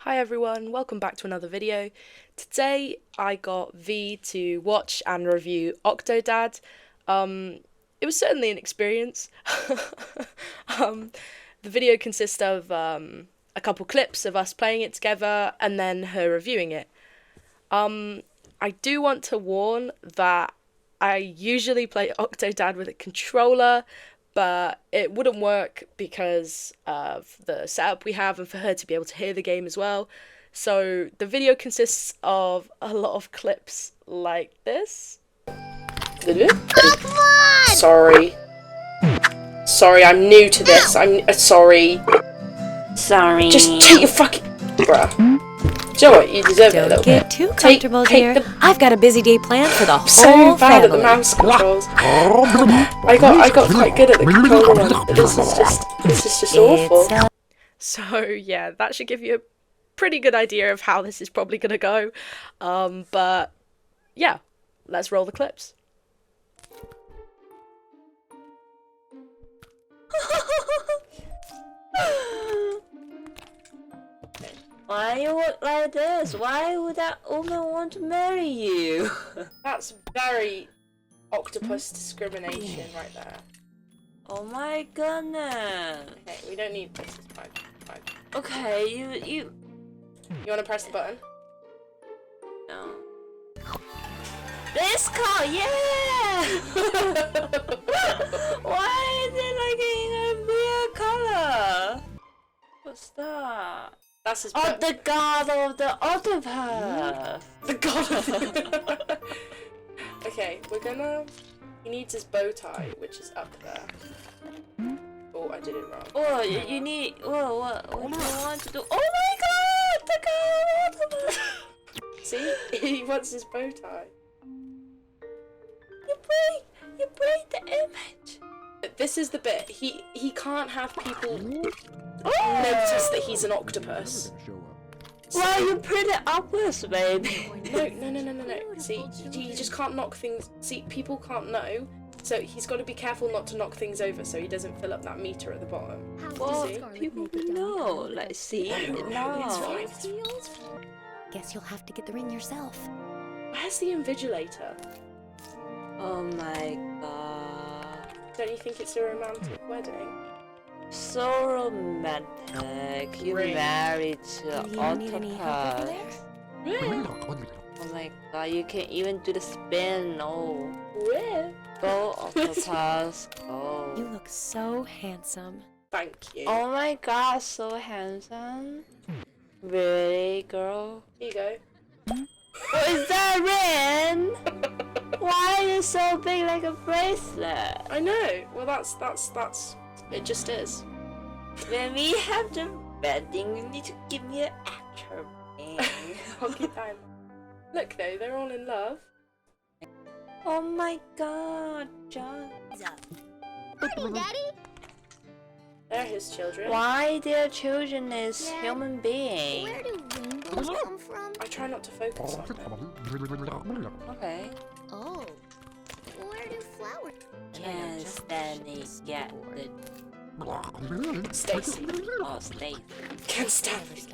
Hi everyone, welcome back to another video. Today I got V to watch and review Octodad. It was certainly an experience. The video consists of a couple clips of us playing it together and then her reviewing it. I do want to warn that I usually play Octodad with a controller, but it wouldn't work because of the setup we have and for her to be able to hear the game as well. So the video consists of a lot of clips like this. Sorry. Sorry, I'm new to this. I'm sorry. Sorry. Just take your fucking... Bruh. Do you know what? You deserve it a little Don't get bit. too comfortable, dear. I've got a busy day planned for the whole So bad family. at the mouse controls. I got quite good at the controller one, but this is just awful. So yeah, that should give you a pretty good idea of how this is probably gonna go. But yeah, let's roll the clips. Why you look like this? Why would that woman want to marry you? That's very octopus discrimination right there. Oh my goodness. Okay, we don't need this. It's fine. Fine. Okay, you. You want to press the button? No. This car, yeah. Why is it like in a weird color? What's that? That's his. Oh, the god of the octopus. The god of. Okay, we're gonna. He needs his bow tie, which is up there. Oh, I did it wrong. Oh, you need. Whoa, what do you want to do? Oh my god, the god of the octopus. See, he wants his bow tie. You break the image. This is the bit. He can't have people notice that he's an octopus. Why you put it upwards, baby? No. See, he just can't knock things. See, people can't know, so he's got to be careful not to knock things over, so he doesn't fill up that meter at the bottom. Well, people know. Like, see, no. It's fine. Guess you'll have to get the ring yourself. Where's the invigilator? Oh my god. Don't you think it's a romantic wedding? So romantic. You Great. married to Do you need any help over octopus. there? Oh my god, you can even do the spin. Oh. Where? Go, octopus. Go. You look so handsome. Thank you. Oh my god, so handsome. Really, girl? Here you go. What is that ring? Why is it so big like a bracelet? I know. Well, that's. It just is. When we have the wedding, you need to give me an actual ring. Honky time. Look though, they're all in love. Oh my god, John. Morning, Daddy. They're his children. Why their children is human being? Where do rainbows come from? I try not to focus on them. Okay. Oh. Where do flowers? Can't stand it yet. Stacy. Oh, stay. Can't stand it.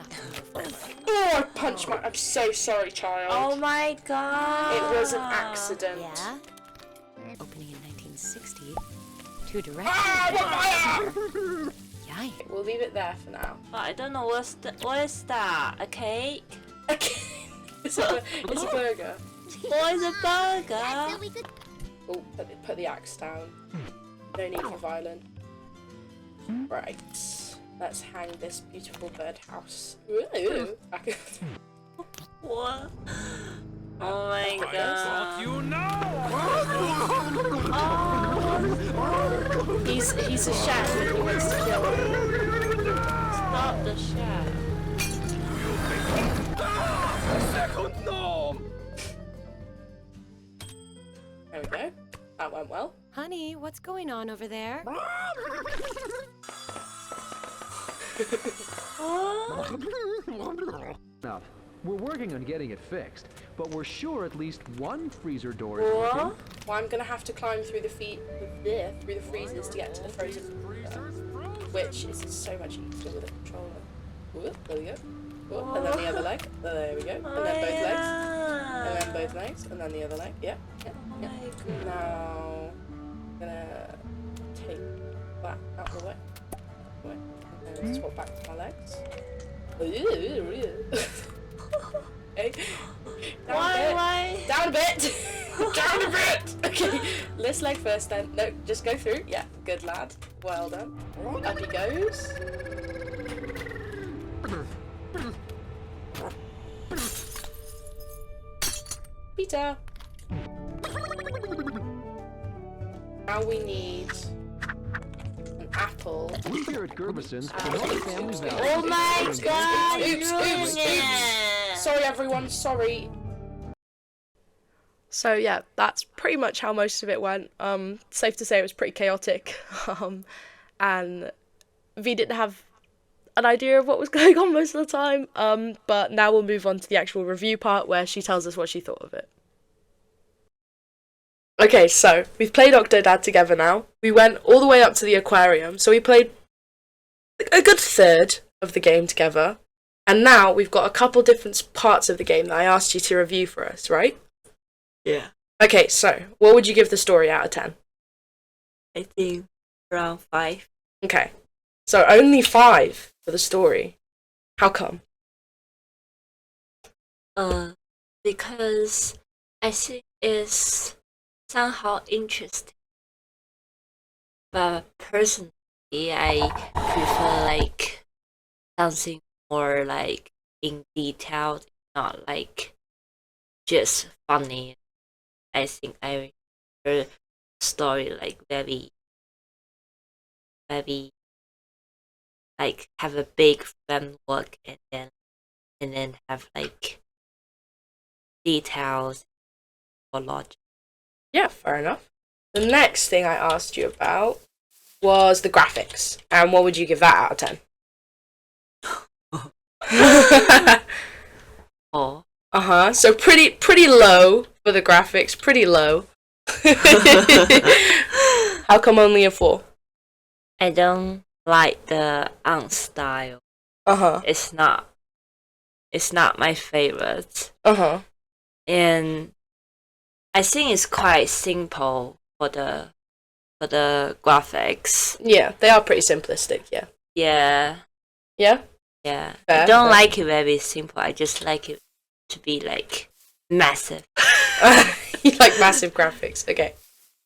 Oh, I punched my. I'm so sorry, child. Oh my god. It was an accident. Yeah? Opening in 1960. Two directors. Ah, Yikes. we'll leave it there for now. I don't know what is that? A cake? It's a burger. What is a Dad burger? said we could. Oh, put the axe down. No need for violence. Right, let's hang this beautiful birdhouse. Ooh. What? Oh my god. He's a chef and he wants to kill him. Stop the shit. There we go. That went well. Honey, what's going on over there? Now, we're working on getting it fixed, but we're sure at least one freezer door is What? working. Well, I'm gonna have to climb through the through the freezers to get to the frozen freezer, which is so much easier with a controller. Ooh, there we go. Oh, and then the other leg. There we go. And then both legs. And then both legs. And then the other leg. Yeah. Now, I'm gonna take that out of the way. And then swap back to my legs. Okay. Why? Down a bit. Down a bit. Okay. This leg first then. No, just go through. Yeah. Good lad. Well done. Up he goes. Peter. Now we need an apple. We here at Gerbison's promote family values. Oh my god, Oops. Julian! Sorry everyone, sorry. So yeah, that's pretty much how most of it went. Safe to say it was pretty chaotic. And V didn't have an idea of what was going on most of the time. But now we'll move on to the actual review part where she tells us what she thought of it. Okay, so we've played Octodad together now. We went all the way up to the aquarium, so we played a good third of the game together. And now we've got a couple different parts of the game that I asked you to review for us, right? Yeah. Okay, so what would you give the story out of 10? I think around 5. Okay, so only 5 for the story. How come? Because I think it's somehow interesting. But personally, I prefer like something more like in detail, not like just funny. I think I prefer story like very like have a big framework and then have like details or logic. Yeah, fair enough. The next thing I asked you about was the graphics. And what would you give that out of 10? Oh. So pretty low for the graphics, pretty low. How come only a 4? I don't like the art style. It's not my favorite. And I think it's quite simple for the graphics. Yeah, they are pretty simplistic, yeah. Yeah. Yeah? Yeah. Fair, I don't fair. like it very simple. I just like it to be like massive. You like massive graphics, okay.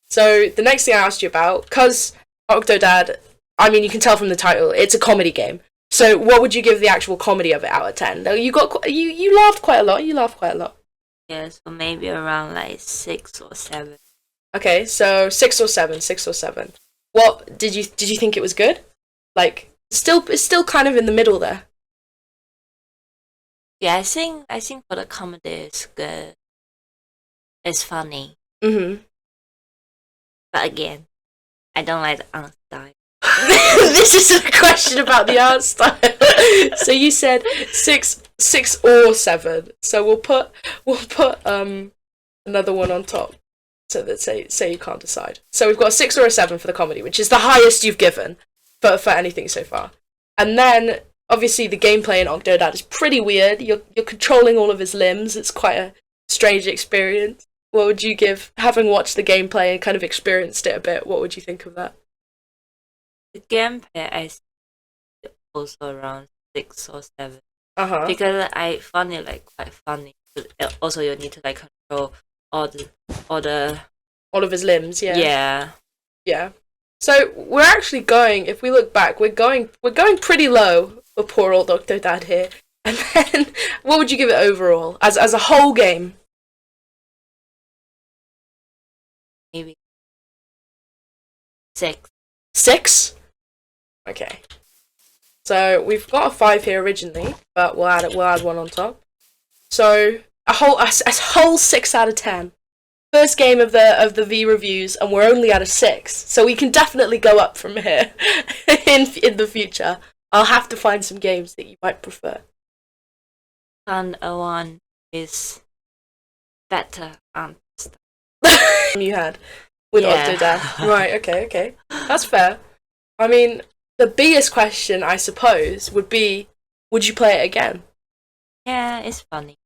So the next thing I asked you about, because Octodad, I mean, you can tell from the title, it's a comedy game. So what would you give the actual comedy of it out of 10? You laughed quite a lot. You laughed quite a lot. Yeah, so maybe around like 6 or 7. Okay, so 6 or 7. What did you think it was good? Like, it's still kind of in the middle there. Yeah, I think for the comedy it's good. It's funny. Mm-hmm. But again, I don't like the art style. This is a question about the art style. So you said 6 or 7. So we'll put another one on top. So that say you can't decide. So we've got a 6 or a 7 for the comedy, which is the highest you've given for anything so far. And then obviously the gameplay in Octodad is pretty weird. You're controlling all of his limbs. It's quite a strange experience. What would you give, having watched the gameplay and kind of experienced it a bit, what would you think of that? The gameplay I think also around 6 or 7. Uh-huh. Because I find it like quite funny. But also you need to like control all All of his limbs, yeah. Yeah. Yeah. So we're actually going, if we look back, we're going pretty low for poor old Octodad here. And then what would you give it overall? As a whole game? Maybe 6. 6? Okay. So we've got a 5 here originally, but we'll add one on top. So a whole 6 out of 10. First game of the V reviews, and we're only at a 6. So we can definitely go up from here in the future. I'll have to find some games that you might prefer. And a 1 is better You had with Octodad. Right, okay. That's fair. I mean, the biggest question, I suppose, would be, would you play it again? Yeah, it's funny.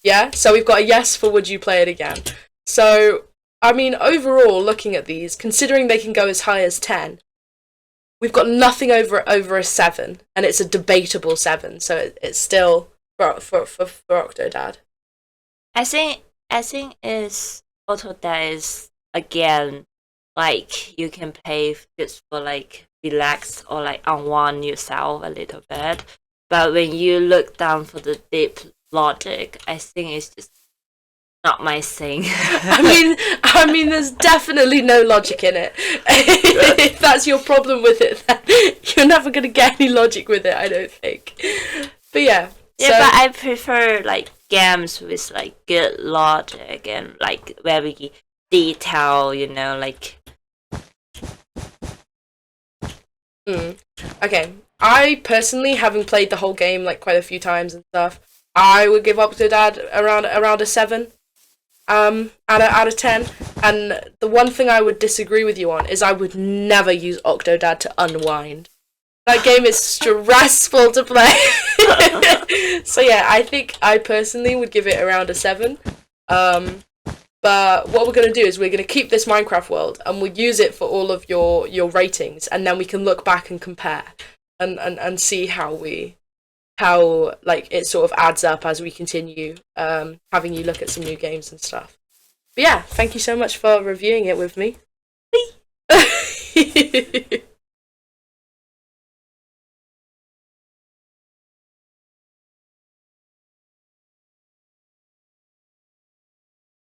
Yeah, so we've got a yes for would you play it again. So, I mean, overall, looking at these, considering they can go as high as 10, we've got nothing over a 7, and it's a debatable 7, so it's still for Octodad. I think it's Octodad is again like you can play just for like relax or like unwind yourself a little bit. But when you look down for the deep logic, I think it's just not my thing. I mean, there's definitely no logic in it. If that's your problem with it, then you're never gonna get any logic with it, I don't think. But yeah. Yeah, but I prefer like games with like good logic and like very detail, you know, like. Okay. I personally, having played the whole game like quite a few times and stuff, I would give Octodad around a 7. Out of 10. And the one thing I would disagree with you on is I would never use Octodad to unwind. That game is stressful to play. So yeah, I think I personally would give it around a 7. But what we're going to do is we're going to keep this Minecraft world and we'll use it for all of your ratings, and then we can look back and compare and see how like it sort of adds up as we continue having you look at some new games and stuff. But yeah, thank you so much for reviewing it with me.